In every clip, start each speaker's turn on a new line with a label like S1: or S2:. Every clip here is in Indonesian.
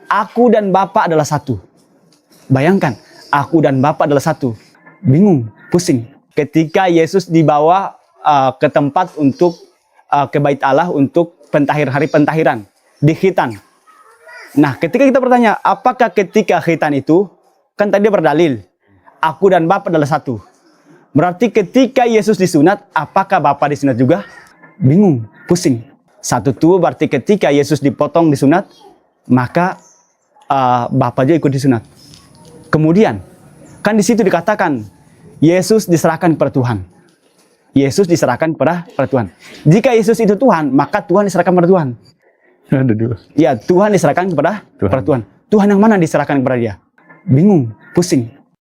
S1: aku dan Bapa adalah satu. Bayangkan, aku dan Bapa adalah satu. Bingung, pusing. Ketika Yesus dibawa ke tempat untuk ke Bait Allah untuk hari pentahiran di khitan. Nah, ketika kita bertanya, apakah ketika khitan itu, kan tadi dia berdalil, aku dan Bapa adalah satu. Berarti ketika Yesus disunat, apakah Bapa disunat juga? Bingung, pusing. Satu tuh berarti ketika Yesus dipotong disunat, maka Bapa juga ikut disunat. Kemudian, kan di situ dikatakan, Yesus diserahkan kepada Tuhan. Yesus diserahkan kepada Tuhan. Jika Yesus itu Tuhan, maka Tuhan diserahkan kepada Tuhan.
S2: Ada dua.
S1: Ya, Tuhan diserahkan kepada Tuhan. Tuhan yang mana diserahkan kepada dia? Bingung, pusing.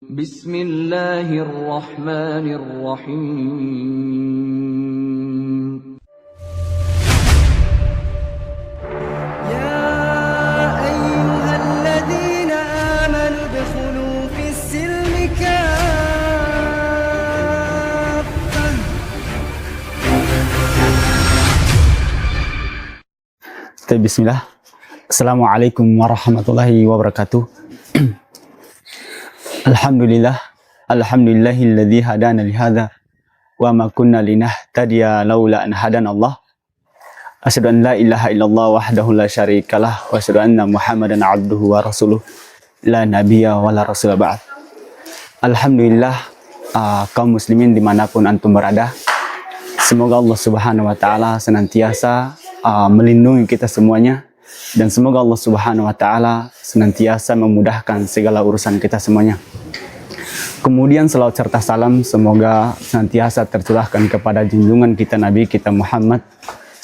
S3: Bismillahirrahmanirrahim.
S1: Bismillah. Assalamualaikum warahmatullahi wabarakatuh. Alhamdulillahilladzi hadana lihadza wa ma kunna linahtadiya laula an hadana Allah. Asyhadu an la ilaha illallah wahdahu la syarikalah wa asyhadu anna Muhammadan abduhu wa rasuluh la nabiyya wa la rasula ba'd. Alhamdulillah, kaum muslimin dimanapun antum berada, semoga Allah Subhanahu wa taala senantiasa melindungi kita semuanya, dan semoga Allah Subhanahu wa taala senantiasa memudahkan segala urusan kita semuanya. Kemudian selawat serta salam semoga senantiasa tercurahkan kepada junjungan kita Nabi kita Muhammad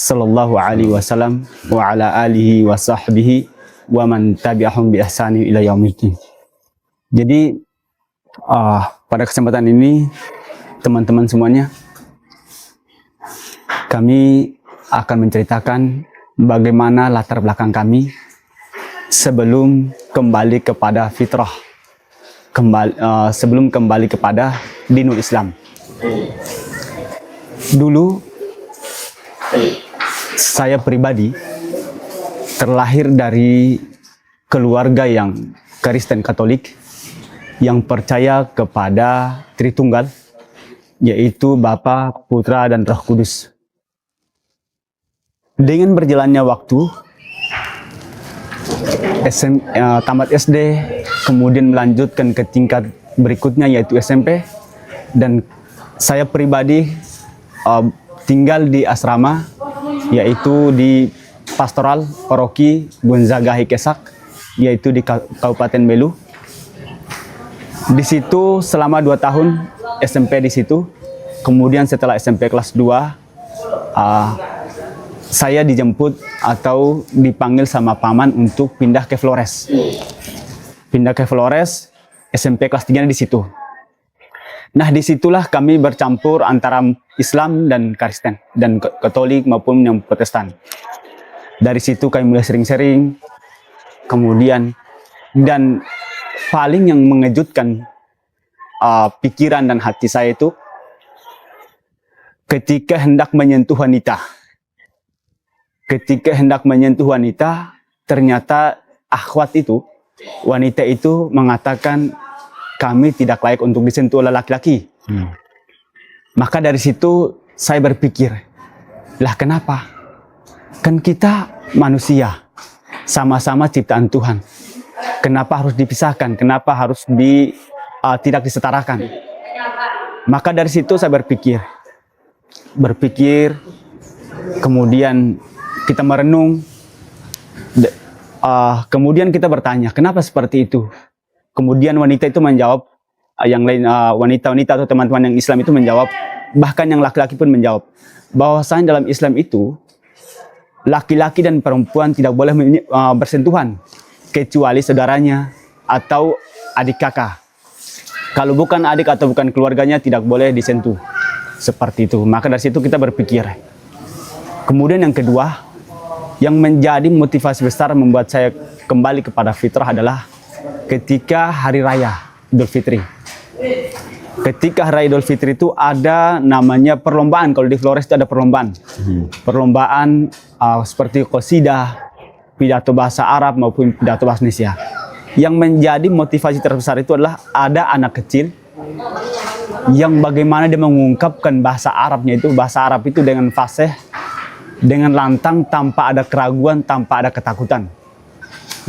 S1: sallallahu alaihi wasallam wa ala alihi wa sahbihi wa man tabi'ahum bi ihsani ila yaumiddin. Jadi pada kesempatan ini teman-teman semuanya, kami akan menceritakan bagaimana latar belakang kami sebelum kembali kepada fitrah, sebelum kembali kepada dinul Islam. Dulu saya pribadi terlahir dari keluarga yang Kristen Katolik yang percaya kepada Tritunggal, yaitu Bapa, Putra, dan Roh Kudus. Dengan berjalannya waktu, tamat SD, kemudian melanjutkan ke tingkat berikutnya yaitu SMP, dan saya pribadi tinggal di asrama, yaitu di Pastoral Paroki Gonzaga Hikesak, yaitu di Kabupaten Belu. Di situ selama 2 tahun SMP di situ. Kemudian setelah SMP kelas 2, saya dijemput atau dipanggil sama paman untuk pindah ke Flores. Pindah ke Flores, SMP kelas 3 di situ. Nah, disitulah kami bercampur antara Islam dan Kristen, dan Katolik maupun yang Protestan. Dari situ kami mulai sering-sering. Kemudian, dan paling yang mengejutkan pikiran dan hati saya itu ketika hendak menyentuh wanita. Ketika hendak menyentuh wanita, ternyata akhwat itu, wanita itu mengatakan kami tidak layak untuk disentuh oleh laki-laki. Maka dari situ saya berpikir, lah kenapa? Kan kita manusia, sama-sama ciptaan Tuhan. Kenapa harus dipisahkan? Kenapa harus tidak disetarakan? Maka dari situ saya berpikir, kemudian kita merenung, kemudian kita bertanya, kenapa seperti itu? Kemudian wanita itu menjawab, yang lain wanita-wanita atau teman-teman yang Islam itu menjawab, bahkan yang laki-laki pun menjawab, bahwasanya dalam Islam itu laki-laki dan perempuan tidak boleh bersentuhan kecuali saudaranya atau adik kakak. Kalau bukan adik atau bukan keluarganya tidak boleh disentuh. Seperti itu. Maka dari situ kita berpikir. Kemudian yang kedua, yang menjadi motivasi besar membuat saya kembali kepada fitrah adalah ketika hari raya Idul Fitri. Ketika hari raya Idul Fitri itu ada namanya perlombaan. Kalau di Flores itu ada perlombaan. Perlombaan seperti qasidah, pidato bahasa Arab maupun pidato bahasa Indonesia. Yang menjadi motivasi terbesar itu adalah ada anak kecil yang bagaimana dia mengungkapkan bahasa Arabnya itu, bahasa Arab itu dengan fasih, dengan lantang, tanpa ada keraguan, tanpa ada ketakutan.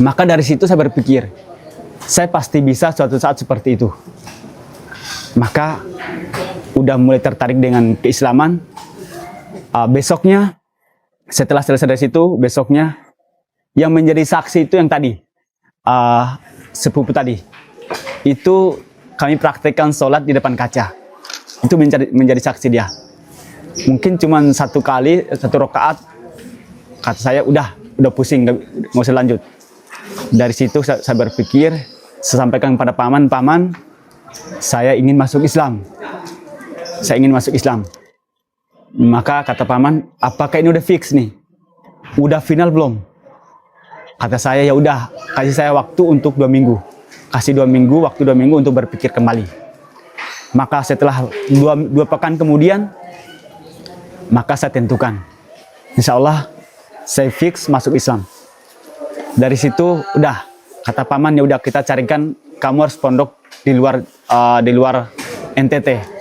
S1: Maka dari situ saya berpikir, saya pasti bisa suatu saat seperti itu. Maka udah mulai tertarik dengan keislaman. Besoknya, setelah selesai dari situ, besoknya yang menjadi saksi itu yang tadi, sepupu tadi. Itu kami praktekkan sholat di depan kaca. Itu menjadi saksi dia. Mungkin cuma satu kali, satu rakaat, kata saya udah pusing, nggak usah lanjut. Dari situ saya berpikir, saya sampaikan kepada paman, saya ingin masuk Islam. Saya ingin masuk Islam. Maka kata paman, apakah ini udah fix nih? Udah final belum? Kata saya, ya udah, kasih saya waktu untuk 2 minggu. Kasih 2 minggu, waktu 2 minggu untuk berpikir kembali. Maka setelah 2 pekan kemudian, maka saya tentukan, insya Allah saya fix masuk Islam. Dari situ udah, kata paman, ya udah kita carikan kamu harus pondok di luar NTT.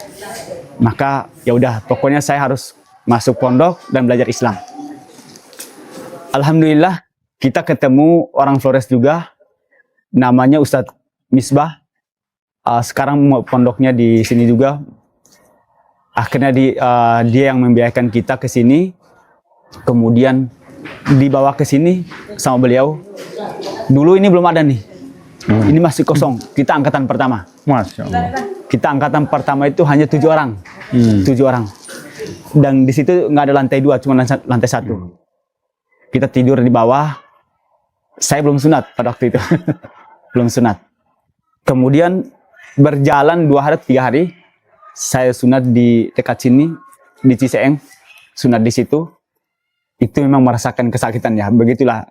S1: Maka ya udah, pokoknya saya harus masuk pondok dan belajar Islam. Alhamdulillah kita ketemu orang Flores juga, namanya Ustadz Misbah. Sekarang pondoknya di sini juga. Akhirnya dia yang membiayakan kita ke sini. Kemudian dibawa ke sini sama beliau. Dulu ini belum ada nih. Ini masih kosong. Kita angkatan pertama.
S2: Masya Allah.
S1: Kita angkatan pertama itu hanya 7 orang. 7 orang. Dan di situ nggak ada lantai 2, cuma lantai 1. Kita tidur di bawah. Saya belum sunat pada waktu itu. Belum sunat. Kemudian berjalan 2 hari, 3 hari, saya sunat di dekat sini, di Ciseeng, sunat di situ. Itu memang merasakan kesakitan ya. Begitulah,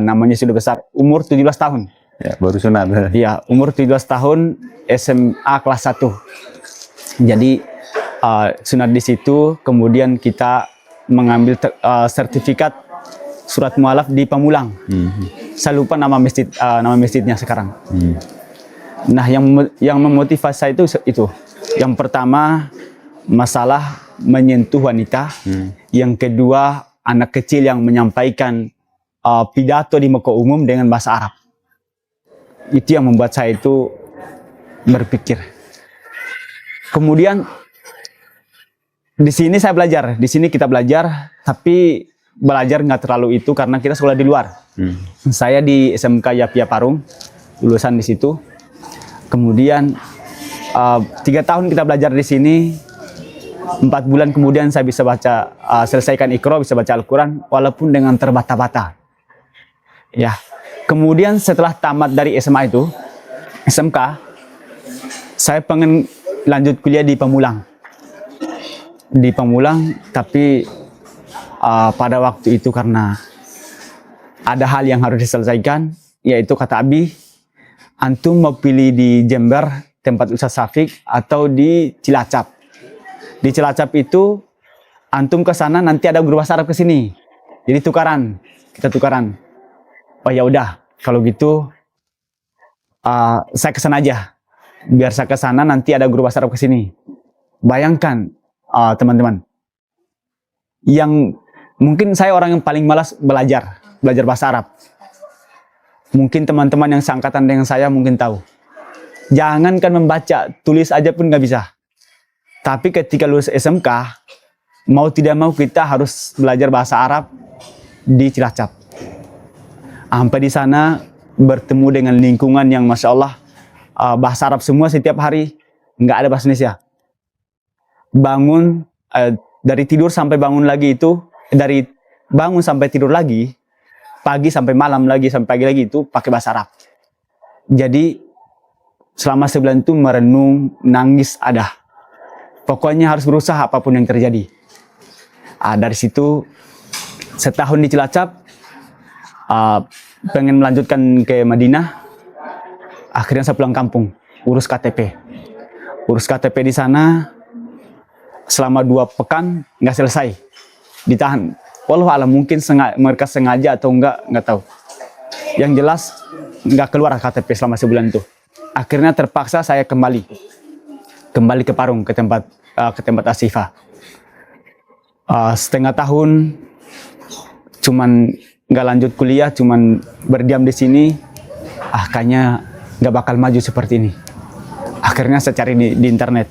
S1: namanya sudah besar, umur 17 tahun.
S2: Ya, baru sunat.
S1: Iya, umur 17 tahun, SMA kelas 1. Jadi sunat di situ, kemudian kita mengambil sertifikat surat mualaf di Pamulang. Saya lupa nama masjidnya sekarang. Nah, yang memotivasi saya itu. Yang pertama, masalah menyentuh wanita. Yang kedua, anak kecil yang menyampaikan pidato di muka umum dengan bahasa Arab. Itu yang membuat saya itu berpikir. Kemudian di sini saya belajar, di sini kita belajar, tapi belajar nggak terlalu itu karena kita sekolah di luar. Saya di SMK Yapia Parung, lulusan di situ. Kemudian 3 tahun kita belajar di sini. 4 bulan kemudian saya bisa baca, selesaikan Iqra, bisa baca Al-Quran, walaupun dengan terbata-bata. Ya. Kemudian setelah tamat dari SMA itu, SMK, saya pengen lanjut kuliah di Pamulang. Di Pamulang, tapi pada waktu itu karena ada hal yang harus diselesaikan, yaitu kata Abi, antum mau pilih di Jember, tempat Ustaz Syafiq, atau di Cilacap. Di Cilacap itu, antum ke sana nanti ada guru bahasa Arab ke sini. Jadi tukaran, kita tukaran. Oh ya udah, kalau gitu saya ke sana aja. Biar saya ke sana nanti ada guru bahasa Arab ke sini. Bayangkan teman-teman, yang mungkin saya orang yang paling malas belajar bahasa Arab. Mungkin teman-teman yang seangkatan dengan saya mungkin tahu. Jangankan membaca, tulis aja pun nggak bisa. Tapi ketika lulus SMK, mau tidak mau kita harus belajar bahasa Arab di Cilacap. Sampai di sana bertemu dengan lingkungan yang Masya Allah, bahasa Arab semua setiap hari, nggak ada bahasa Indonesia. Bangun, dari tidur sampai bangun lagi itu, dari bangun sampai tidur lagi, pagi sampai malam lagi, sampai pagi lagi itu pakai bahasa Arab. Jadi selama sebulan itu merenung, nangis ada. Pokoknya harus berusaha apapun yang terjadi. Dari situ setahun di Cilacap, pengen melanjutkan ke Madinah. Akhirnya saya pulang kampung, urus KTP. Urus KTP di sana selama 2 pekan nggak selesai, ditahan. Wallahualam, mungkin mereka sengaja atau enggak tahu. Yang jelas nggak keluar KTP selama sebulan itu. Akhirnya terpaksa saya kembali ke Parung, ke tempat Asyifa. Setengah tahun cuman nggak lanjut kuliah, cuman berdiam di sini. Kayaknya nggak bakal maju seperti ini. Akhirnya saya cari di internet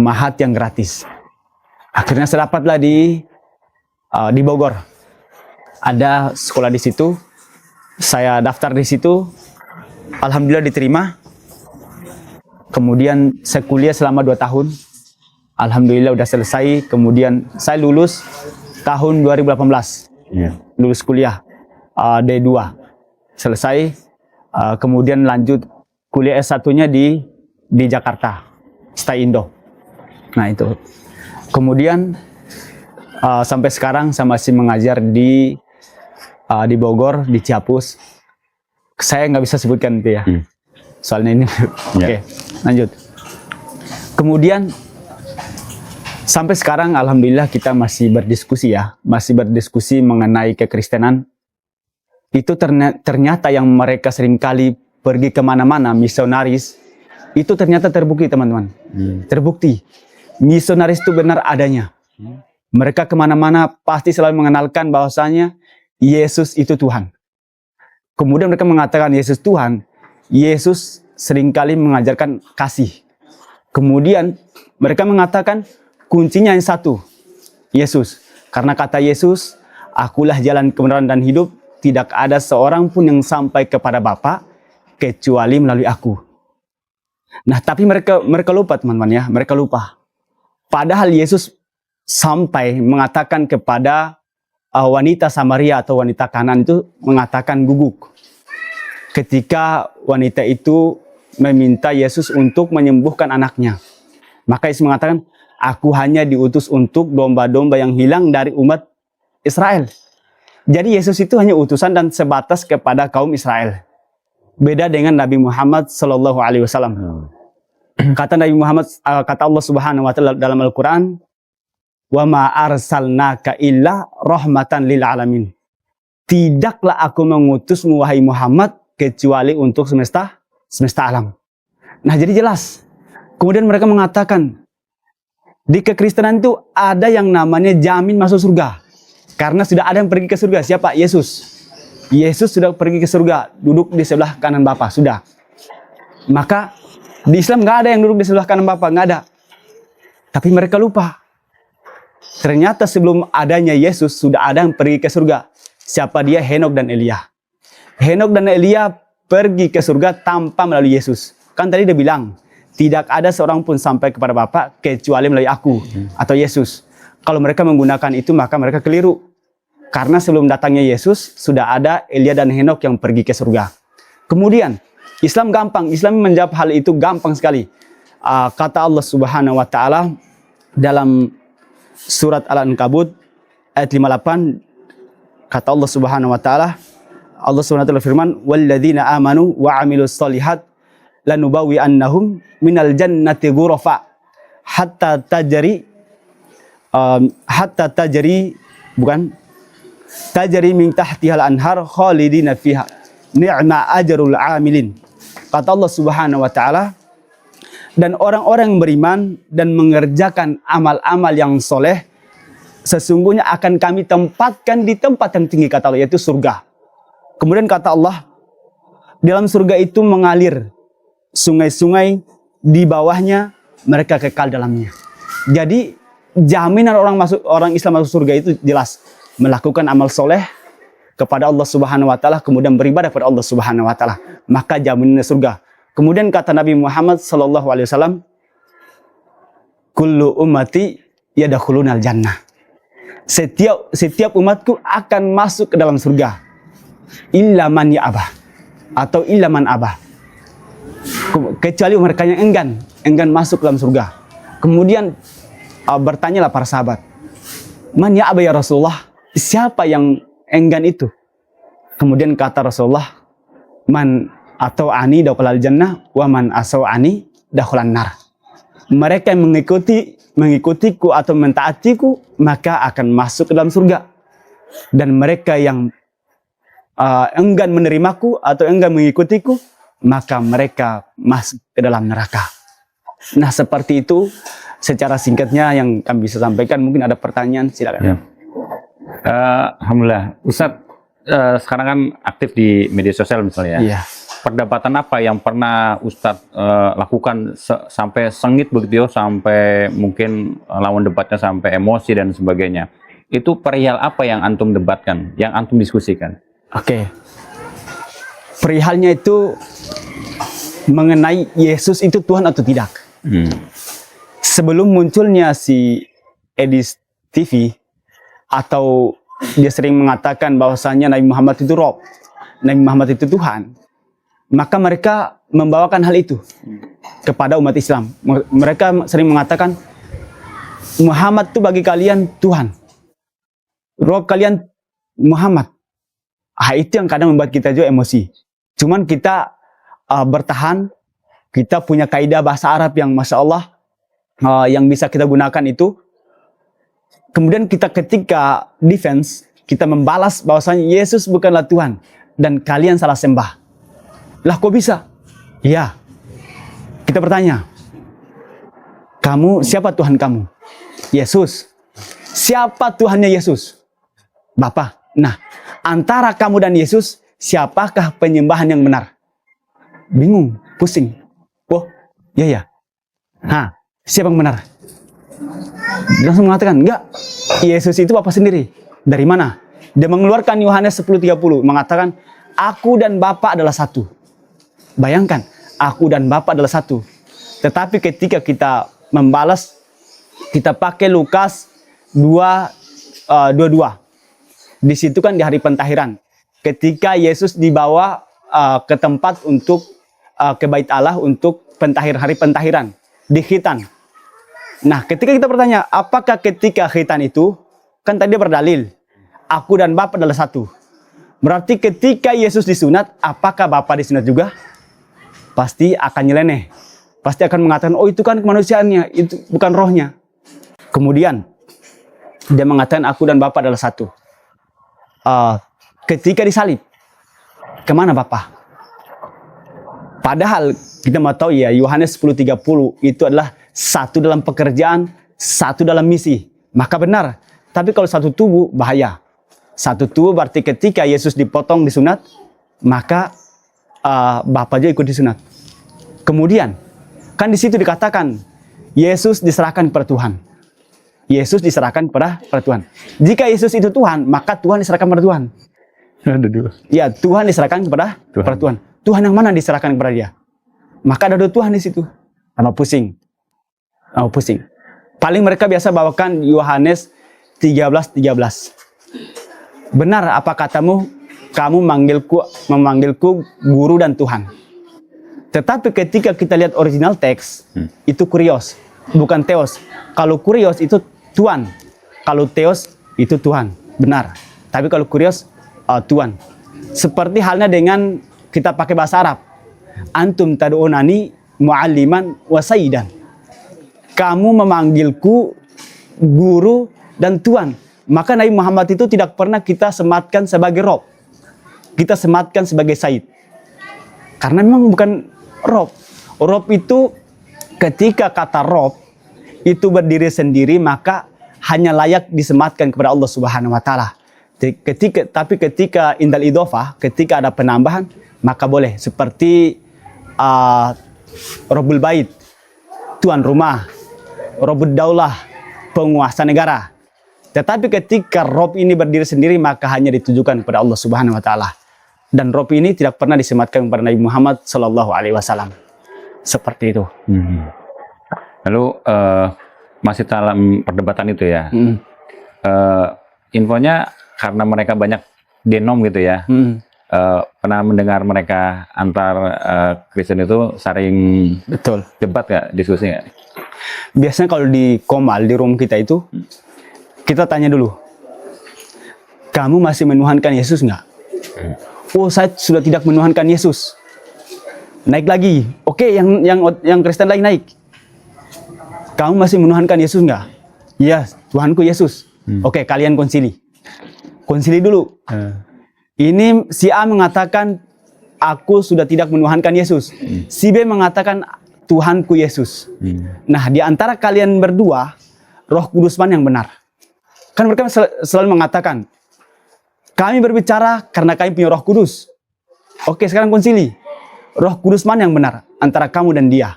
S1: mahat yang gratis. Akhirnya saya dapatlah di Bogor. Ada sekolah di situ. Saya daftar di situ. Alhamdulillah diterima. Kemudian saya kuliah selama 2 tahun. Alhamdulillah udah selesai. Kemudian saya lulus tahun 2018. Lulus kuliah D2. Selesai. Kemudian lanjut kuliah S1-nya di Jakarta. Stay Indo. Nah itu. Kemudian sampai sekarang saya masih mengajar di Bogor, di Ciapus. Saya nggak bisa sebutkan itu ya. Soalnya ini. Oke, lanjut. Kemudian sampai sekarang alhamdulillah kita masih berdiskusi ya. Masih berdiskusi mengenai kekristenan. Itu ternyata yang mereka seringkali pergi kemana-mana, misionaris. Itu ternyata terbukti teman-teman. Terbukti. Misionaris itu benar adanya. Mereka kemana-mana pasti selalu mengenalkan bahwasanya Yesus itu Tuhan. Kemudian mereka mengatakan Yesus Tuhan. Yesus seringkali mengajarkan kasih. Kemudian mereka mengatakan kuncinya yang satu, Yesus. Karena kata Yesus, akulah jalan kebenaran dan hidup. Tidak ada seorang pun yang sampai kepada Bapa kecuali melalui aku. Nah, tapi mereka lupa teman-teman ya, mereka lupa. Padahal Yesus sampai mengatakan kepada wanita Samaria atau wanita Kanaan itu mengatakan guguk. Ketika wanita itu meminta Yesus untuk menyembuhkan anaknya. Maka Yesus mengatakan, aku hanya diutus untuk domba-domba yang hilang dari umat Israel. Jadi Yesus itu hanya utusan dan sebatas kepada kaum Israel. Beda dengan Nabi Muhammad SAW. Kata Nabi Muhammad, kata Allah Subhanahu wa taala dalam Al-Qur'an, "Wa ma arsalnaka illa rahmatan lil alamin." Tidaklah aku mengutusmu wahai Muhammad kecuali untuk semesta alam. Nah, jadi jelas. Kemudian mereka mengatakan di kekristenan itu ada yang namanya jamin masuk surga. Karena sudah ada yang pergi ke surga. Siapa? Yesus. Yesus sudah pergi ke surga, duduk di sebelah kanan Bapa, sudah. Maka di Islam nggak ada yang duduk di sebelah kanan Bapa, nggak ada. Tapi mereka lupa. Ternyata sebelum adanya Yesus sudah ada yang pergi ke surga. Siapa dia? Henok dan Elia. Henok dan Elia pergi ke surga tanpa melalui Yesus. Kan tadi dia bilang, tidak ada seorang pun sampai kepada Bapa kecuali melalui aku atau Yesus. Kalau mereka menggunakan itu maka mereka keliru. Karena sebelum datangnya Yesus sudah ada Elia dan Henok yang pergi ke surga. Kemudian Islam gampang, Islam menjawab hal itu gampang sekali. Kata Allah Subhanahu wa taala dalam surat Al-Ankabut ayat 58, kata Allah Subhanahu wa taala, Allah Subhanahu wa taala firman, "Walladzina amanu wa 'amilus shalihat lanubawwi'annahum minal jannati ghurafa hatta tajri tajri min tahtihal anhar khalidina fiha ni'ma ajrul 'amilin." Kata Allah Subhanahu wa taala, dan orang-orang yang beriman dan mengerjakan amal-amal yang soleh, sesungguhnya akan kami tempatkan di tempat yang tinggi, kata Allah, yaitu surga. Kemudian kata Allah, dalam surga itu mengalir sungai-sungai, di bawahnya mereka kekal dalamnya. Jadi jaminan orang Islam masuk surga itu jelas melakukan amal soleh kepada Allah Subhanahu wa taala, kemudian beribadah kepada Allah Subhanahu wa taala, maka jaminannya surga. Kemudian kata Nabi Muhammad sallallahu alaihi wasallam, kullu ummati yadkhulunal jannah. Setiap umatku akan masuk ke dalam surga. Illa man ya'abah atau illa man abah. Kecuali mereka yang enggan masuk ke dalam surga. Kemudian bertanyalah para sahabat, man ya'abah ya Rasulullah? Siapa yang enggan itu? Kemudian kata Rasulullah, man atau ani dakhalal jannah wa man asawani dakhalan nar. Mereka yang mengikutiku atau mentaatiku maka akan masuk ke dalam surga, dan mereka yang enggan menerimaku atau enggan mengikutiku, maka mereka masuk ke dalam neraka. Nah, seperti itu secara singkatnya yang kami bisa sampaikan. Mungkin ada pertanyaan, silakan.
S2: Ya. Alhamdulillah, Ustadz sekarang kan aktif di media sosial misalnya.
S1: Iya.
S2: Perdebatan apa yang pernah Ustadz lakukan sampai sengit begitu, sampai mungkin lawan debatnya sampai emosi dan sebagainya? Itu perihal apa yang antum debatkan, yang antum diskusikan?
S1: Oke. Perihalnya itu mengenai Yesus itu Tuhan atau tidak. Sebelum munculnya si Edis TV, atau dia sering mengatakan bahwasanya Nabi Muhammad itu Rob, Nabi Muhammad itu Tuhan, maka mereka membawakan hal itu kepada umat Islam. Mereka sering mengatakan Muhammad itu bagi kalian Tuhan, Rob kalian Muhammad. Itu yang kadang membuat kita juga emosi. Cuman kita bertahan, kita punya kaidah bahasa Arab yang Masya Allah yang bisa kita gunakan itu. Kemudian kita ketika defense, kita membalas bahwasanya Yesus bukanlah Tuhan dan kalian salah sembah. Lah kok bisa? Ya. Kita bertanya, kamu siapa Tuhan kamu? Yesus. Siapa Tuhannya Yesus? Bapa. Nah, antara kamu dan Yesus, siapakah penyembahan yang benar? Bingung, pusing. Oh, ya. Nah, siapa yang benar? Dia langsung mengatakan, enggak, Yesus itu Bapa sendiri. Dari mana? Dia mengeluarkan Yohanes 10:30, mengatakan, aku dan Bapa adalah satu. Bayangkan, aku dan Bapa adalah satu. Tetapi ketika kita membalas, kita pakai Lukas 2:22. Di situ kan di hari pentahiran. Ketika Yesus dibawa ke tempat untuk ke bait Allah untuk hari pentahiran di khitan. Nah, ketika kita bertanya, apakah ketika khitan itu, kan tadi dia berdalil, aku dan Bapa adalah satu. Berarti ketika Yesus disunat, apakah Bapa disunat juga? Pasti akan nyeleneh. Pasti akan mengatakan, oh itu kan kemanusiaannya, itu bukan rohnya. Kemudian, dia mengatakan aku dan Bapa adalah satu. Ketika disalib, kemana Bapa? Padahal kita mau tahu ya, Yohanes 10:30 itu adalah satu dalam pekerjaan, satu dalam misi. Maka benar. Tapi kalau satu tubuh, bahaya. Satu tubuh berarti ketika Yesus dipotong, disunat, maka Bapa juga ikut disunat. Kemudian, kan di situ dikatakan, Yesus diserahkan kepada Tuhan. Yesus diserahkan kepada Tuhan. Jika Yesus itu Tuhan, maka Tuhan diserahkan kepada Tuhan.
S2: Ada dua.
S1: Ya, Tuhan diserahkan kepada Tuhan. Tuhan yang mana diserahkan kepada dia? Maka ada dua Tuhan di situ. Sama pusing. Paling mereka biasa bawakan Yohanes 13:13. Benar apa katamu? Kamu memanggilku guru dan Tuhan. Tetapi ketika kita lihat original teks, itu kurios, bukan theos. Kalau kurios itu Tuhan. Kalau theos itu Tuhan. Benar. Tapi kalau kurios, Tuhan. Seperti halnya dengan kita pakai bahasa Arab. Antum tad'unani mu'alliman wa sayyidan. Kamu memanggilku guru dan Tuhan. Maka Nabi Muhammad itu tidak pernah kita sematkan sebagai Rob. Kita sematkan sebagai Sayyid. Karena memang bukan Rob. Rob itu ketika kata Rob itu berdiri sendiri, maka hanya layak disematkan kepada Allah Subhanahu wa taala. Tapi ketika indal idhofah, ketika ada penambahan, maka boleh. Seperti Robul Bait, tuan rumah, Robud Daulah, penguasa negara. Tetapi ketika Rob ini berdiri sendiri, maka hanya ditujukan kepada Allah Subhanahu wa taala. Dan Rob ini tidak pernah disematkan kepada Nabi Muhammad sallallahu alaihi wasallam. Seperti itu.
S2: Lalu masih dalam perdebatan itu ya. Infonya karena mereka banyak denom gitu ya. Pernah mendengar mereka antar Kristen itu sering
S1: Betul.
S2: debat ya, diskusi nggak?
S1: Biasanya kalau di Komal, di room kita itu, kita tanya dulu, kamu masih menuhankan Yesus nggak? Oh, saya sudah tidak menuhankan Yesus. Naik lagi. Oke, yang Kristen lagi naik. Kamu masih menuhankan Yesus nggak? Iya, Tuhanku Yesus. Oke, kalian konsili. Konsili dulu. Ini si A mengatakan, aku sudah tidak menuhankan Yesus. Si B mengatakan, Tuhanku Yesus. Nah, di antara kalian berdua, Roh Kudus mana yang benar? Kan mereka selalu mengatakan, kami berbicara karena kami punya Roh Kudus. Oke, sekarang konsili. Roh Kudus mana yang benar antara kamu dan dia?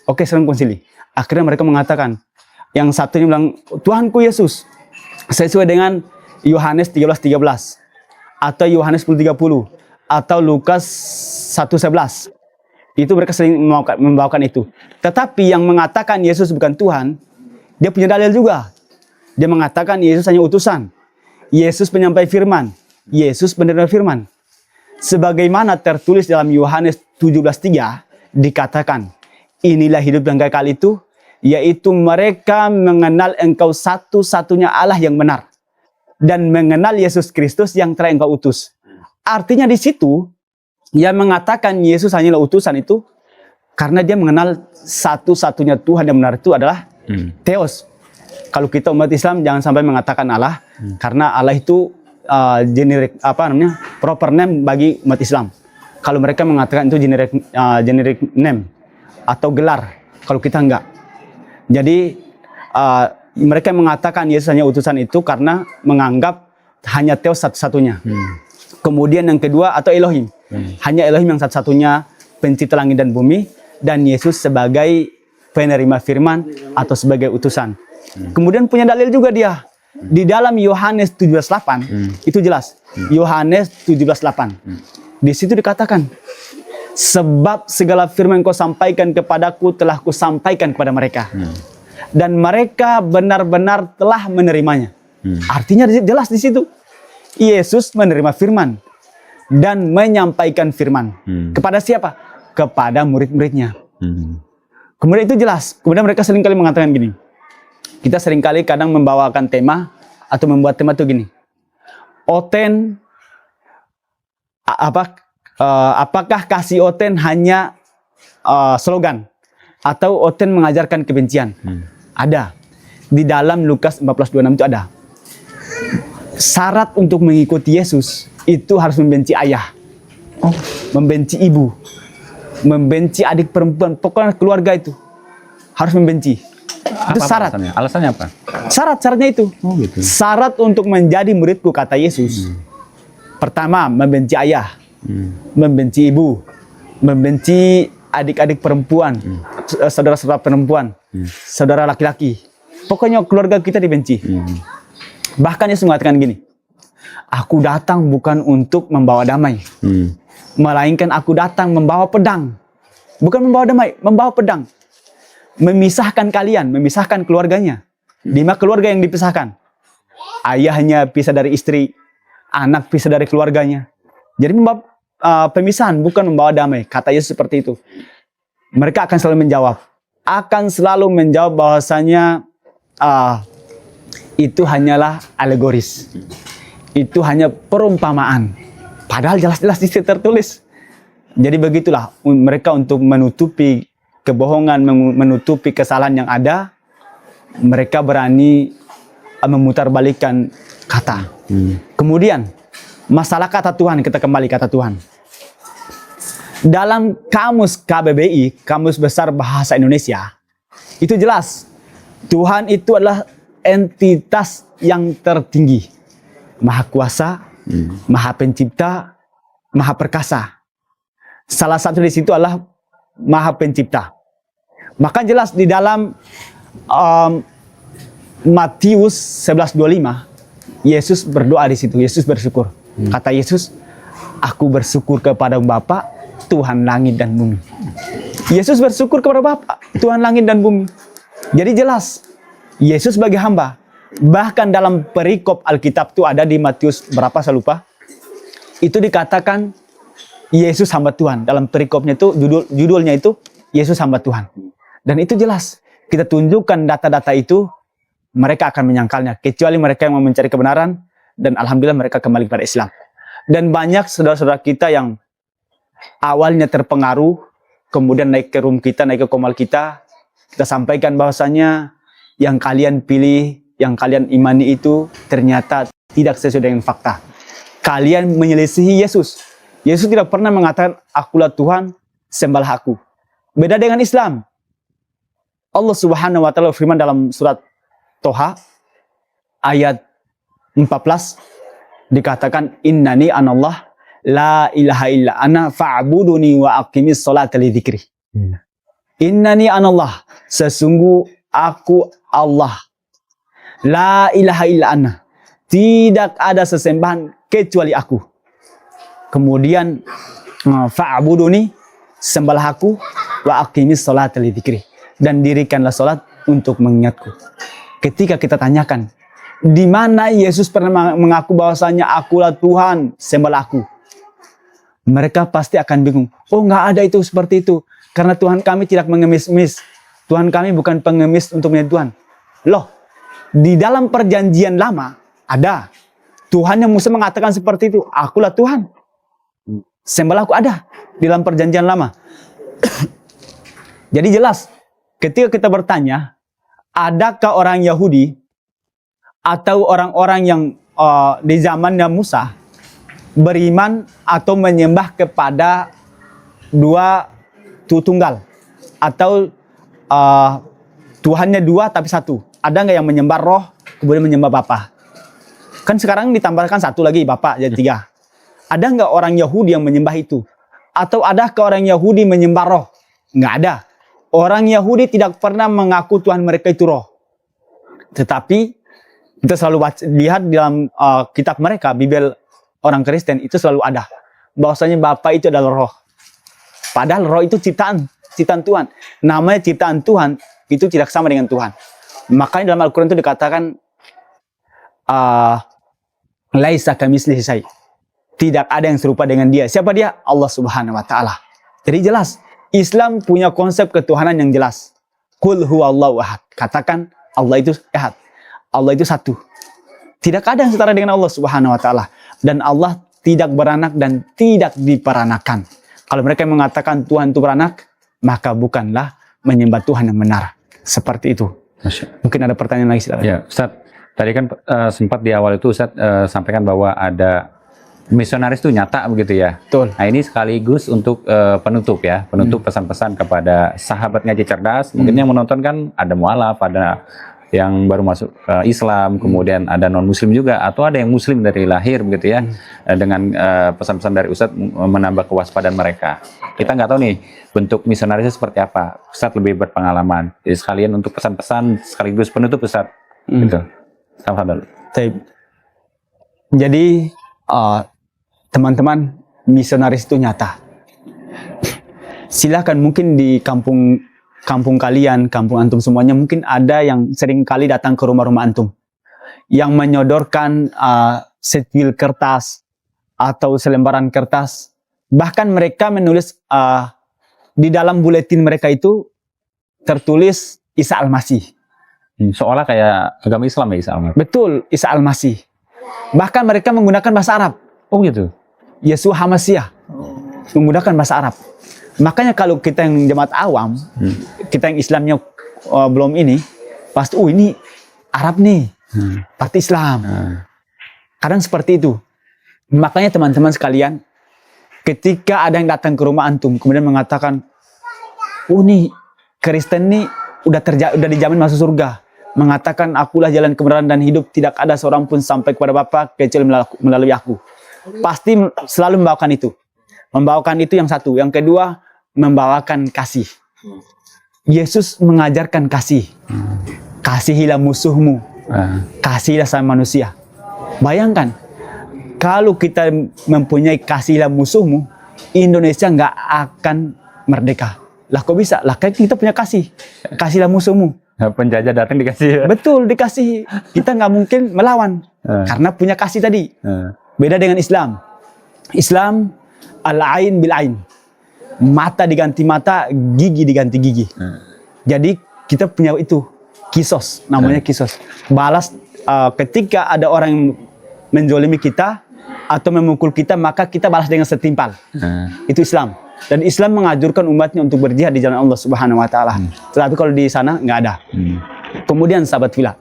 S1: Oke, sekarang konsili. Akhirnya mereka mengatakan, yang satunya bilang, Tuhanku Yesus. Sesuai dengan Yohanes 13:13. Atau Yohanes 10:30. Atau Lukas 1:11. Itu mereka sering membawakan itu. Tetapi yang mengatakan Yesus bukan Tuhan, dia punya dalil juga. Dia mengatakan Yesus hanya utusan. Yesus penyampai firman. Yesus penerima firman. Sebagaimana tertulis dalam Yohanes 17:3 dikatakan, inilah hidup yang kekal itu, yaitu mereka mengenal Engkau satu-satunya Allah yang benar dan mengenal Yesus Kristus yang telah Engkau utus. Artinya di situ yang mengatakan Yesus hanyalah utusan itu karena dia mengenal satu-satunya Tuhan yang benar itu adalah Theos. Kalau kita umat Islam jangan sampai mengatakan Allah karena Allah itu generic proper name bagi umat Islam. Kalau mereka mengatakan itu generic name atau gelar, kalau kita enggak. Jadi mereka mengatakan Yesus hanya utusan itu karena menganggap hanya Theos satu-satunya. Kemudian yang kedua atau Elohim. Hanya Elohim yang satu-satunya pencipta langit dan bumi, dan Yesus sebagai penerima firman atau sebagai utusan. Kemudian punya dalil juga dia. Di dalam Yohanes 17:8 itu jelas. Yohanes 17:8. Di situ dikatakan, sebab segala firman yang kau sampaikan kepadaku telah kusampaikan kepada mereka. Dan mereka benar-benar telah menerimanya. Artinya jelas di situ. Yesus menerima firman dan menyampaikan firman. Kepada siapa? Kepada murid-muridnya. Kemudian itu jelas. Kemudian mereka seringkali mengatakan gini. Kita seringkali kadang membawakan tema atau membuat tema itu gini. Oten apakah kasih Oten hanya slogan atau Oten mengajarkan kebencian? Ada. Di dalam Lukas 14:26 itu ada. Syarat untuk mengikuti Yesus itu harus membenci ayah, membenci ibu, membenci adik perempuan, pokoknya keluarga itu harus membenci. Itu syarat.
S2: Alasannya apa?
S1: Syaratnya itu.
S2: Gitu.
S1: Syarat untuk menjadi muridku, kata Yesus. Pertama, membenci ayah, membenci ibu, membenci adik-adik perempuan, saudara-saudara perempuan, saudara laki-laki. Pokoknya keluarga kita dibenci. Bahkan Yesus mengatakan gini, aku datang bukan untuk membawa damai, melainkan aku datang membawa pedang. Bukan membawa damai, membawa pedang. Memisahkan kalian, memisahkan keluarganya. 5 keluarga yang dipisahkan. Ayahnya pisah dari istri, anak pisah dari keluarganya. Jadi membawa pemisahan, bukan membawa damai. Kata Yesus seperti itu. Mereka akan selalu menjawab bahwasanya itu hanyalah alegoris. Itu hanya perumpamaan. Padahal jelas-jelas di situ tertulis. Jadi begitulah mereka untuk menutupi kebohongan, menutupi kesalahan yang ada, mereka berani memutarbalikkan kata. Kemudian masalah kata Tuhan, kita kembali kata Tuhan. Dalam kamus KBBI, Kamus Besar Bahasa Indonesia, itu jelas Tuhan itu adalah entitas yang tertinggi, Maha Kuasa, Maha Pencipta, Maha Perkasa. Salah satu di situ adalah Maha Pencipta. Maka jelas di dalam Matius 11:25, Yesus berdoa di situ. Yesus bersyukur. Kata Yesus, aku bersyukur kepada Bapa, Tuhan langit dan bumi. Yesus bersyukur kepada Bapa, Tuhan langit dan bumi. Jadi jelas, Yesus sebagai hamba. Bahkan dalam perikop Alkitab itu ada di Matius berapa saya lupa. Itu dikatakan Yesus hamba Tuhan. Dalam perikopnya itu judulnya itu Yesus hamba Tuhan. Dan itu jelas. Kita tunjukkan data-data itu, mereka akan menyangkalnya. Kecuali mereka yang mau mencari kebenaran, dan alhamdulillah mereka kembali kepada Islam. Dan banyak saudara-saudara kita yang awalnya terpengaruh, kemudian naik ke room kita, naik ke komal kita sampaikan bahwasanya yang kalian pilih, yang kalian imani itu ternyata tidak sesuai dengan fakta. kalian menyelisihi Yesus. Yesus tidak pernah mengatakan, akulah Tuhan, sembahlah aku. Beda dengan Islam. Allah Subhanahu wa taala firman dalam surat Toha ayat 14 dikatakan, innani anallah la ilaha illa ana fa'buduni wa aqimis sholata li dzikri. Innani anallah, sesungguh aku Allah. La ilaha illa ana, tidak ada sesembahan kecuali aku. Kemudian fa'buduni, sembahlah aku, wa aqimis sholata li dzikri, dan dirikanlah salat untuk mengingatku. Ketika kita tanyakan, di mana Yesus pernah mengaku bahwasanya akulah Tuhan, sembahlah aku, mereka pasti akan bingung. Oh, nggak ada itu seperti itu, karena Tuhan kami tidak mengemis-emis. Tuhan kami bukan pengemis untuk menjadi Tuhan. Loh, di dalam perjanjian lama ada Tuhan yang Musa mengatakan seperti itu, akulah Tuhan, sembahlah aku, ada di dalam perjanjian lama. Jadi jelas, ketika kita bertanya, adakah orang Yahudi atau orang-orang yang di zamannya Musa beriman atau menyembah kepada dua tunggal, atau Tuhannya dua tapi satu? Ada nggak yang menyembah roh kemudian menyembah Bapa? Kan sekarang ditambahkan satu lagi, Bapa, jadi tiga. Ada nggak orang Yahudi yang menyembah itu? Atau adakah orang Yahudi menyembah roh? Nggak ada. Orang Yahudi tidak pernah mengaku Tuhan mereka itu roh. Tetapi kita selalu lihat di dalam kitab mereka, Bible orang Kristen, itu selalu ada bahwasanya Bapa itu adalah roh. Padahal roh itu ciptaan Tuhan. Namanya ciptaan Tuhan itu tidak sama dengan Tuhan. Makanya dalam Al-Quran itu dikatakan laisa kamitslihi syai'. Tidak ada yang serupa dengan dia. Siapa dia? Allah Subhanahu wa taala. Jadi jelas, Islam punya konsep ketuhanan yang jelas. Qul huwallahu ahad. Katakan Allah itu ahad. Allah itu satu. Tidak ada yang setara dengan Allah Subhanahu wa taala. Dan Allah tidak beranak dan tidak diperanakan. Kalau mereka mengatakan Tuhan itu beranak, maka bukanlah menyembah Tuhan yang benar. Seperti itu. Mungkin ada pertanyaan lagi, silakan.
S2: Ya, Ustaz. Tadi kan sempat di awal itu Ustaz sampaikan bahwa ada misionaris itu nyata begitu ya.
S1: Betul.
S2: Nah, ini sekaligus untuk penutup ya, penutup pesan-pesan kepada sahabat ngaji cerdas. Mungkin yang menonton kan ada mualaf, ada yang baru masuk Islam, kemudian ada non Muslim juga, atau ada yang Muslim dari lahir begitu ya. Dengan pesan-pesan dari Ustadz menambah kewaspadaan mereka. Kita nggak tahu nih bentuk misionarisnya seperti apa. Ustadz lebih berpengalaman. Jadi sekalian untuk pesan-pesan sekaligus penutup Ustadz. Gitu. Sama-sama dulu.
S1: Jadi teman-teman, misionaris itu nyata. Silakan mungkin di kampung kalian, kampung antum semuanya, mungkin ada yang sering kali datang ke rumah-rumah antum yang menyodorkan secuil kertas atau selembaran kertas. Bahkan mereka menulis di dalam buletin mereka itu tertulis Isa Al-Masih.
S2: Seolah kayak agama Islam ya, Isa Al-Masih.
S1: Betul, Isa Al-Masih. Bahkan mereka menggunakan bahasa Arab.
S2: Oh gitu.
S1: Yesus Hamasiah menggunakan bahasa Arab. Makanya kalau kita yang jemaat awam, kita yang Islamnya belum ini, pasti ini Arab nih, parti Islam. Kadang seperti itu. Makanya teman-teman sekalian, ketika ada yang datang ke rumah antum kemudian mengatakan, nih Kristen nih udah dijamin masuk surga, mengatakan akulah jalan kebenaran dan hidup, tidak ada seorang pun sampai kepada Bapa kecuali melalui aku. Pasti selalu membawakan itu. Membawakan itu yang satu. Yang kedua, membawakan kasih. Yesus mengajarkan kasih. Kasihilah musuhmu. Kasihilah sama manusia. Bayangkan, kalau kita mempunyai kasihilah musuhmu, Indonesia nggak akan merdeka. Lah kok bisa? Lah kan kita punya kasih. Kasihilah musuhmu.
S2: Penjajah datang dikasih.
S1: Betul, dikasih. Kita nggak mungkin melawan. Karena punya kasih tadi. Beda dengan Islam. Islam al-ain bil ain. Mata diganti mata, gigi diganti gigi. Jadi kita punya itu kisos, namanya kisos. Balas ketika ada orang yang menzolimi kita atau memukul kita, maka kita balas dengan setimpal. Itu Islam. Dan Islam menganjurkan umatnya untuk berjihad di jalan Allah Subhanahu wa taala. Tetapi kalau di sana nggak ada. Kemudian sahabat filah,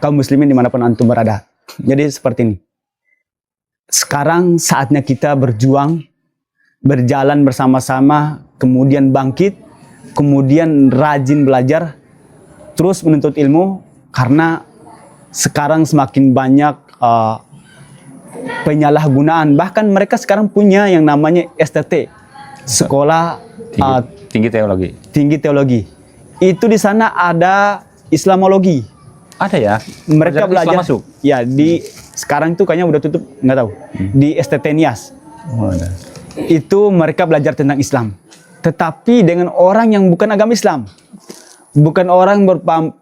S1: kaum muslimin dimanapun antum berada. Jadi seperti ini. sekarang saatnya kita berjuang, berjalan bersama-sama, kemudian bangkit, kemudian rajin belajar, terus menuntut ilmu, karena sekarang semakin banyak penyalahgunaan. Bahkan mereka sekarang punya yang namanya STT, sekolah
S2: Tinggi teologi.
S1: tinggi teologi. Itu di sana ada Islamologi.
S2: Ada ya?
S1: Mereka
S2: Islam
S1: belajar.
S2: masuk?
S1: Ya, di sekarang itu kayaknya udah tutup, nggak tahu. Di STT Nias.
S2: Oh, ada.
S1: Itu mereka belajar tentang Islam. Tetapi dengan orang yang bukan agama Islam. Bukan orang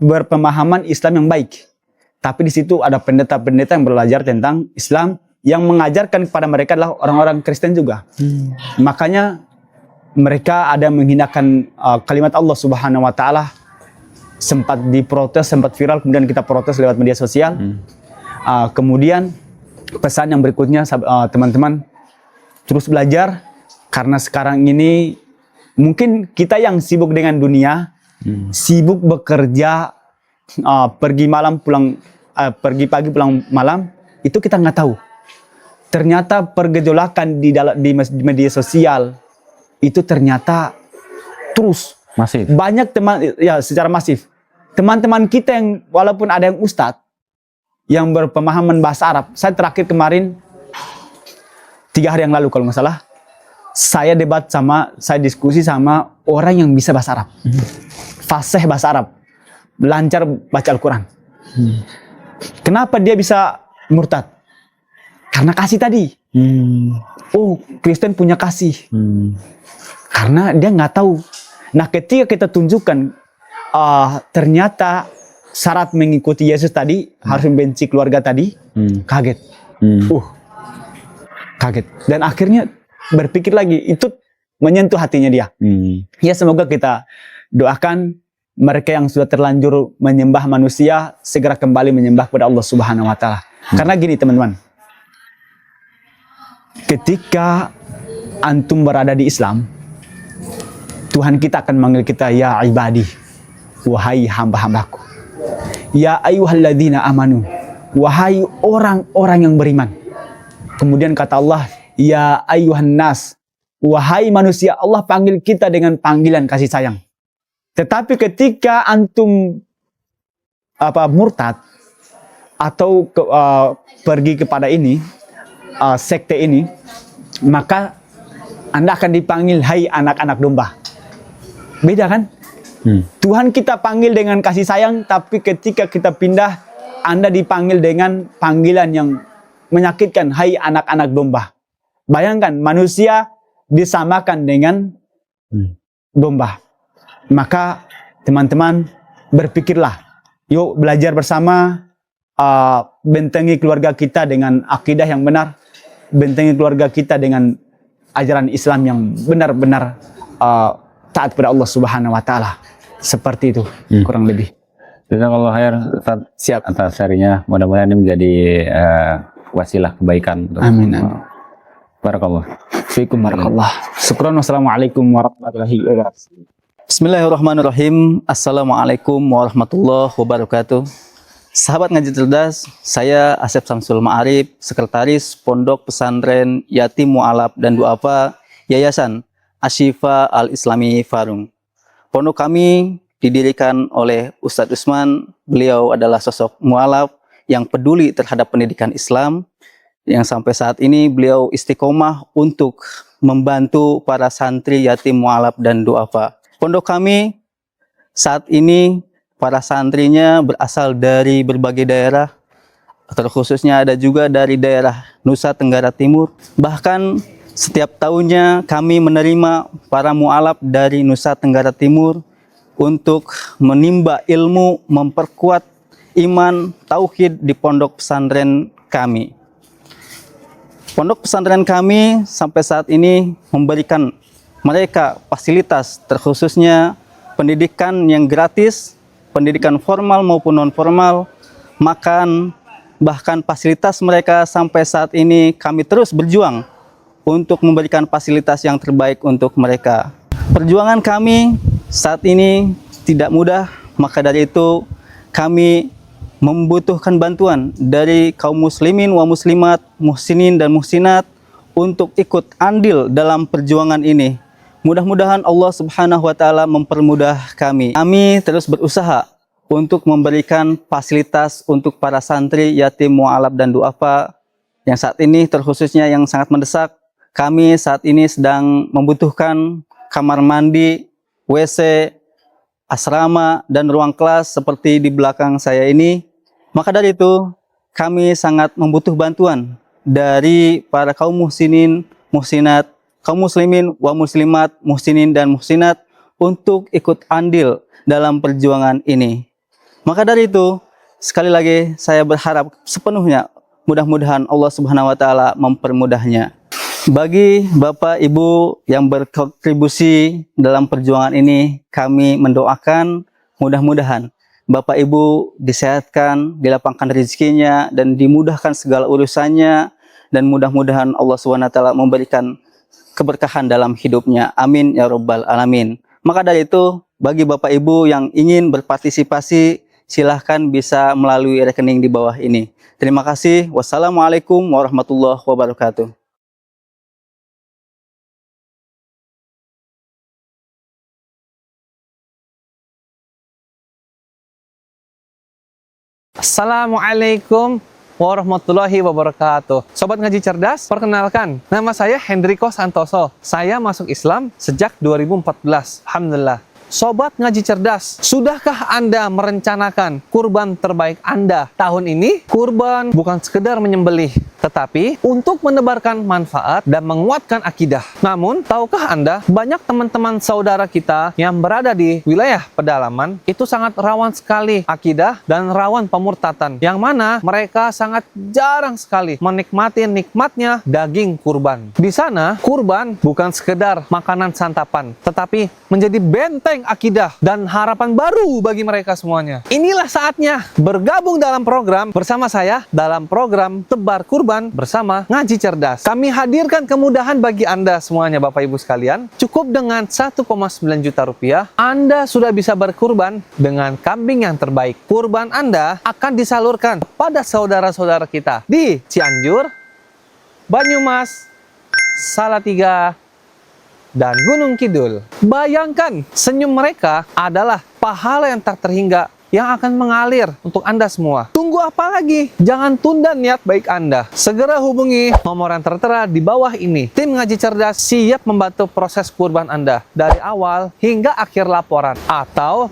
S1: berpemahaman Islam yang baik. Tapi di situ ada pendeta-pendeta yang belajar tentang Islam, yang mengajarkan kepada mereka adalah orang-orang Kristen juga. Makanya mereka ada menghinakan kalimat Allah Subhanahu wa taala, sempat diprotes, sempat viral, kemudian kita protes lewat media sosial. Kemudian pesan yang berikutnya, teman-teman, terus belajar, karena sekarang ini mungkin kita yang sibuk dengan dunia, sibuk bekerja, pergi malam pulang, pergi pagi pulang malam, itu kita nggak tahu. Ternyata pergejolakan di media sosial itu ternyata terus
S2: Masif.
S1: banyak teman, ya secara masif. Teman-teman kita yang walaupun ada yang ustadz yang berpemahaman bahasa Arab. Saya terakhir kemarin 3 hari yang lalu kalau nggak salah, saya diskusi sama orang yang bisa bahasa Arab, fasih bahasa Arab, lancar baca Al-Quran. Kenapa dia bisa murtad? Karena kasih tadi. Oh, Kristen punya kasih. Karena dia nggak tahu. Nah, ketika kita tunjukkan ternyata syarat mengikuti Yesus tadi harus membenci keluarga tadi, kaget. Kaget. Dan akhirnya berpikir lagi, itu menyentuh hatinya dia. Ya, semoga kita doakan mereka yang sudah terlanjur menyembah manusia segera kembali menyembah kepada Allah Subhanahu wa taala. Karena gini, teman-teman. Ketika antum berada di Islam, Tuhan kita akan manggil kita, ya ibadi, wahai hamba-hambaku. Ya ayyuhalladzina amanu, wahai orang-orang yang beriman. Kemudian kata Allah, ya ayyuhan nas, wahai manusia. Allah panggil kita dengan panggilan kasih sayang. Tetapi ketika antum murtad atau pergi kepada ini, sekte ini, maka Anda akan dipanggil, hai anak-anak domba. Beda kan? Tuhan kita panggil dengan kasih sayang, tapi ketika kita pindah, Anda dipanggil dengan panggilan yang menyakitkan, hai anak-anak domba. Bayangkan, manusia disamakan dengan domba. Maka teman-teman berpikirlah, yuk belajar bersama, bentengi keluarga kita dengan akidah yang benar, bentengi keluarga kita dengan ajaran Islam yang benar-benar taat kepada Allah Subhanahu wa taala. Seperti itu kurang lebih.
S2: Jazakallahu khair, Ustaz.
S1: Siap.
S2: Atas sharingnya, mudah-mudahan ini menjadi wasilah kebaikan.
S1: Amin.
S2: Barakallah.
S1: Fiikum barakallah. Syukran. Wassalamualaikum warahmatullahi wabarakatuh.
S3: Bismillahirrahmanirrahim. Assalamualaikum warahmatullahi wabarakatuh. Sahabat Ngaji Cerdas, saya Asep Samsul Ma'arif, Sekretaris Pondok Pesantren Yatim Mu'alaf dan Du'afa Yayasan Ashifa Al-Islami Farung. Pondok kami didirikan oleh Ustadz Usman. Beliau adalah sosok mu'alaf yang peduli terhadap pendidikan Islam, yang sampai saat ini beliau istiqomah untuk membantu para santri yatim mu'alaf dan du'afa. Pondok kami saat ini para santrinya berasal dari berbagai daerah, terkhususnya ada juga dari daerah Nusa Tenggara Timur. Bahkan setiap tahunnya kami menerima para mu'alaf dari Nusa Tenggara Timur untuk menimba ilmu, memperkuat iman, tauhid di pondok pesantren kami. Pondok pesantren kami sampai saat ini memberikan mereka fasilitas, terkhususnya pendidikan yang gratis, pendidikan formal maupun non-formal, makan, bahkan fasilitas mereka sampai saat ini kami terus berjuang untuk memberikan fasilitas yang terbaik untuk mereka. Perjuangan kami saat ini tidak mudah, maka dari itu kami membutuhkan bantuan dari kaum muslimin wa muslimat, muhsinin dan muhsinat untuk ikut andil dalam perjuangan ini. Mudah-mudahan Allah Subhanahu wa taala mempermudah kami. Kami terus berusaha untuk memberikan fasilitas untuk para santri, yatim, mu'alaf dan duafa yang saat ini terkhususnya yang sangat mendesak. Kami saat ini sedang membutuhkan kamar mandi, WC, asrama dan ruang kelas seperti di belakang saya ini. Maka dari itu, kami sangat membutuh bantuan dari para kaum muhsinin, muhsinat, kaum muslimin wa muslimat, muhsinin dan muhsinat untuk ikut andil dalam perjuangan ini. Maka dari itu, sekali lagi saya berharap sepenuhnya mudah-mudahan Allah Subhanahu wa taala mempermudahnya. Bagi Bapak Ibu yang berkontribusi dalam perjuangan ini, kami mendoakan mudah-mudahan Bapak Ibu disehatkan, dilapangkan rezekinya, dan dimudahkan segala urusannya, dan mudah-mudahan Allah SWT memberikan keberkahan dalam hidupnya. Amin ya Rabbal Alamin. Maka dari itu, bagi Bapak Ibu yang ingin berpartisipasi, silahkan bisa melalui rekening di bawah ini. Terima kasih. Wassalamualaikum warahmatullahi wabarakatuh.
S4: Assalamualaikum warahmatullahi wabarakatuh. Sobat Ngaji Cerdas, perkenalkan, nama saya Hendriko Santoso. Saya masuk Islam sejak 2014. Alhamdulillah. Sobat Ngaji Cerdas, sudahkah Anda merencanakan kurban terbaik Anda tahun ini? Kurban bukan sekedar menyembelih, tetapi untuk menebarkan manfaat dan menguatkan akidah. Namun, tahukah Anda, banyak teman-teman saudara kita yang berada di wilayah pedalaman itu sangat rawan sekali akidah dan rawan pemurtatan, yang mana mereka sangat jarang sekali menikmati nikmatnya daging kurban. Di sana, kurban bukan sekedar makanan santapan, tetapi menjadi benteng akidah dan harapan baru bagi mereka semuanya. Inilah saatnya bergabung dalam program bersama saya dalam program Tebar Kurban bersama Ngaji Cerdas. Kami hadirkan kemudahan bagi Anda semuanya Bapak Ibu sekalian. Cukup dengan 1,9 juta rupiah, Anda sudah bisa berkurban dengan kambing yang terbaik. Kurban Anda akan disalurkan pada saudara-saudara kita di Cianjur, Banyumas, Salatiga, dan Gunung Kidul. Bayangkan, senyum mereka adalah pahala yang tak terhingga yang akan mengalir untuk Anda semua. Tunggu apa lagi? Jangan tunda niat baik Anda. Segera hubungi nomor yang tertera di bawah ini. Tim Ngaji Cerdas siap membantu proses kurban Anda dari awal hingga akhir laporan, atau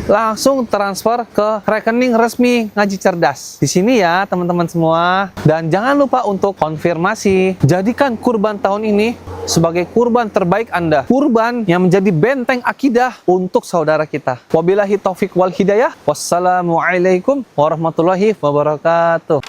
S4: langsung transfer ke rekening resmi Ngaji Cerdas. Di sini ya teman-teman semua. Dan jangan lupa untuk konfirmasi. Jadikan kurban tahun ini sebagai kurban terbaik Anda. Kurban yang menjadi benteng akidah untuk saudara kita. Wabillahi taufik wal hidayah. Wassalamualaikum warahmatullahi wabarakatuh.